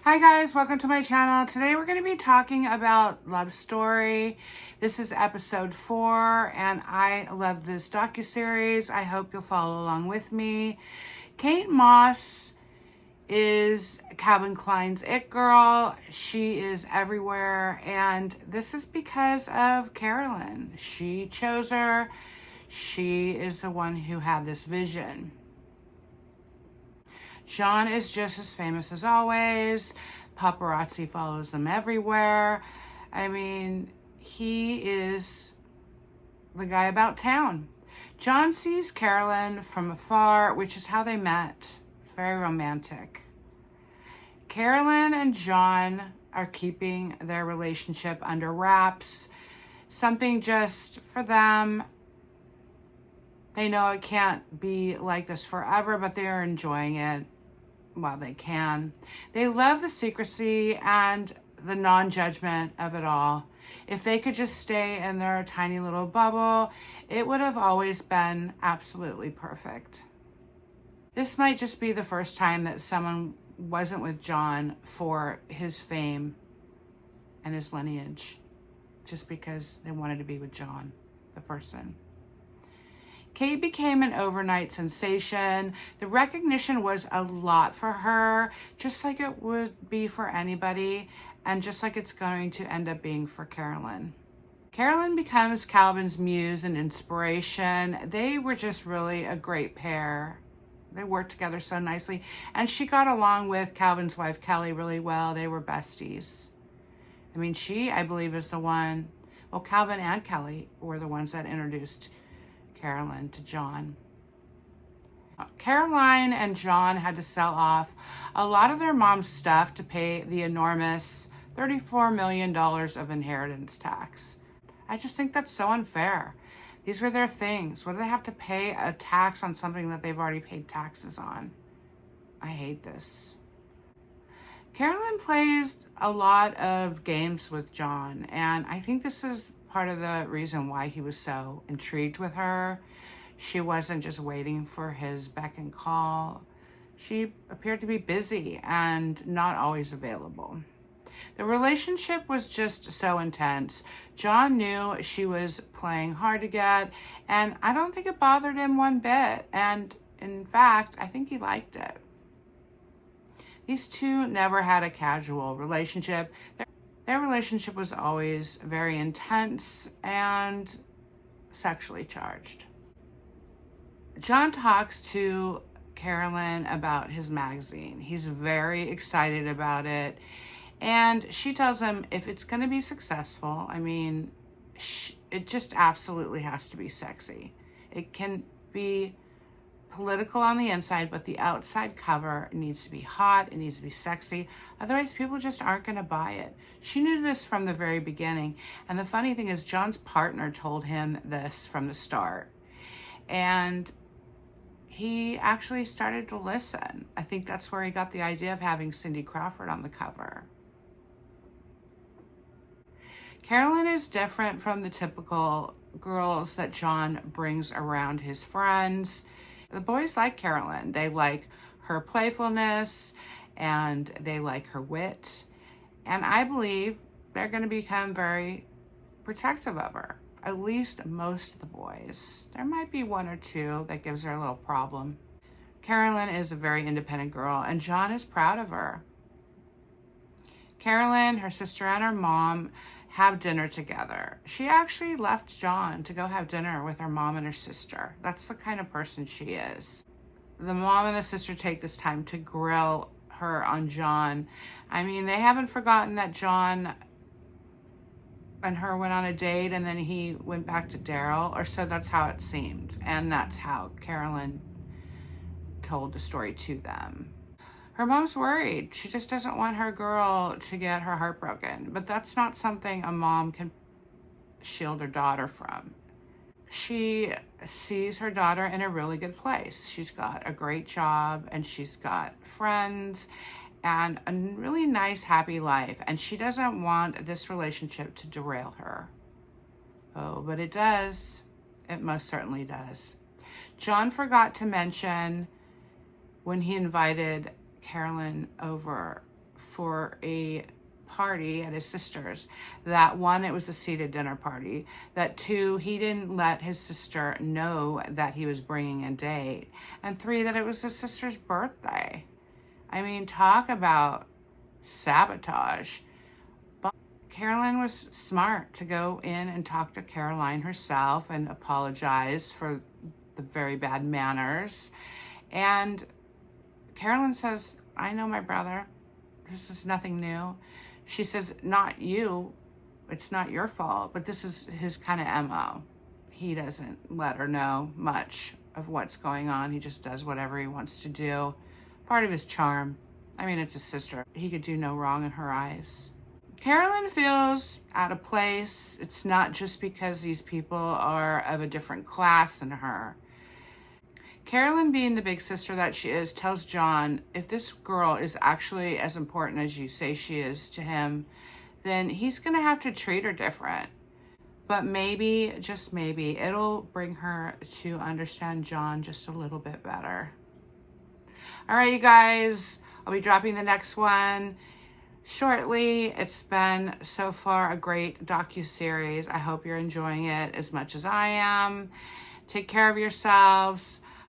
Hi guys, welcome to my channel. Today we're going to be talking about Love Story. This is episode 4 and I love this docuseries. I hope you'll follow along with me. Kate Moss is Calvin Klein's it girl. She is everywhere and this is because of Carolyn. She chose her. She is the one who had this vision. John is just as famous as always. Paparazzi follows them everywhere. I mean, he is the guy about town. John sees Carolyn from afar, which is how they met. Very romantic. Carolyn and John are keeping their relationship under wraps. Something just for them. They know it can't be like this forever, but they're enjoying it while they can. They love the secrecy and the non-judgment of it all. If they could just stay in their tiny little bubble, it would have always been absolutely perfect. This might just be the first time that someone wasn't with John for his fame and his lineage, just because they wanted to be with John, the person. Kate became an overnight sensation. The recognition was a lot for her, just like it would be for anybody, and just like it's going to end up being for Carolyn. Carolyn becomes Calvin's muse and inspiration. They were just really a great pair. They worked together so nicely, and she got along with Calvin's wife, Kelly, really well. They were besties. I mean, she, I believe, is the one, well, Calvin and Kelly were the ones that introduced Carolyn to John. Caroline and John had to sell off a lot of their mom's stuff to pay the enormous $34 million of inheritance tax. I just think that's so unfair. These were their things. What do they have to pay a tax on something that they've already paid taxes on? I hate this. Carolyn plays a lot of games with John, and I think this is part of the reason why he was so intrigued with her. She wasn't just waiting for his beck and call. She appeared to be busy and not always available. The relationship was just so intense. John knew she was playing hard to get, and I don't think it bothered him one bit. And in fact, I think he liked it. These two never had a casual relationship. Their relationship was always very intense and sexually charged. John talks to Carolyn about his magazine. He's very excited about it. And she tells him if it's going to be successful, I mean, it just absolutely has to be sexy. It can be political on the inside, but the outside cover needs to be hot, it needs to be sexy. Otherwise, people just aren't going to buy it. She knew this from the very beginning. And the funny thing is, John's partner told him this from the start. And he actually started to listen. I think that's where he got the idea of having Cindy Crawford on the cover. Carolyn is different from the typical girls that John brings around his friends. The boys like Carolyn. They like her playfulness and they like her wit. And I believe they're going to become very protective of her. At least most of the boys. There might be one or two that gives her a little problem. Carolyn is a very independent girl and John is proud of her. Carolyn, her sister, and her mom have dinner together. She actually left John to go have dinner with her mom and her sister. That's the kind of person she is. The mom and the sister take this time to grill her on John. I mean, they haven't forgotten that John and her went on a date and then he went back to Daryl, or so that's how it seemed. And that's how Carolyn told the story to them. Her mom's worried. She just doesn't want her girl to get her heart broken. But that's not something a mom can shield her daughter from. She sees her daughter in a really good place. She's got a great job and she's got friends and a really nice, happy life. And she doesn't want this relationship to derail her. Oh, but it does. It most certainly does. John forgot to mention when he invited Carolyn over for a party at his sister's. That one, it was a seated dinner party. That two, he didn't let his sister know that he was bringing a date. And three, that it was his sister's birthday. I mean, talk about sabotage. But Carolyn was smart to go in and talk to Caroline herself and apologize for the very bad manners. And Carolyn says, I know my brother. This is nothing new. She says, not you. It's not your fault, but this is his kind of MO. He doesn't let her know much of what's going on. He just does whatever he wants to do. Part of his charm. I mean, it's his sister. He could do no wrong in her eyes. Carolyn feels out of place. It's not just because these people are of a different class than her. Carolyn, being the big sister that she is, tells John, if this girl is actually as important as you say she is to him, then he's going to have to treat her different. But maybe, just maybe, it'll bring her to understand John just a little bit better. All right, you guys, I'll be dropping the next one shortly. It's been so far a great docuseries. I hope you're enjoying it as much as I am. Take care of yourselves.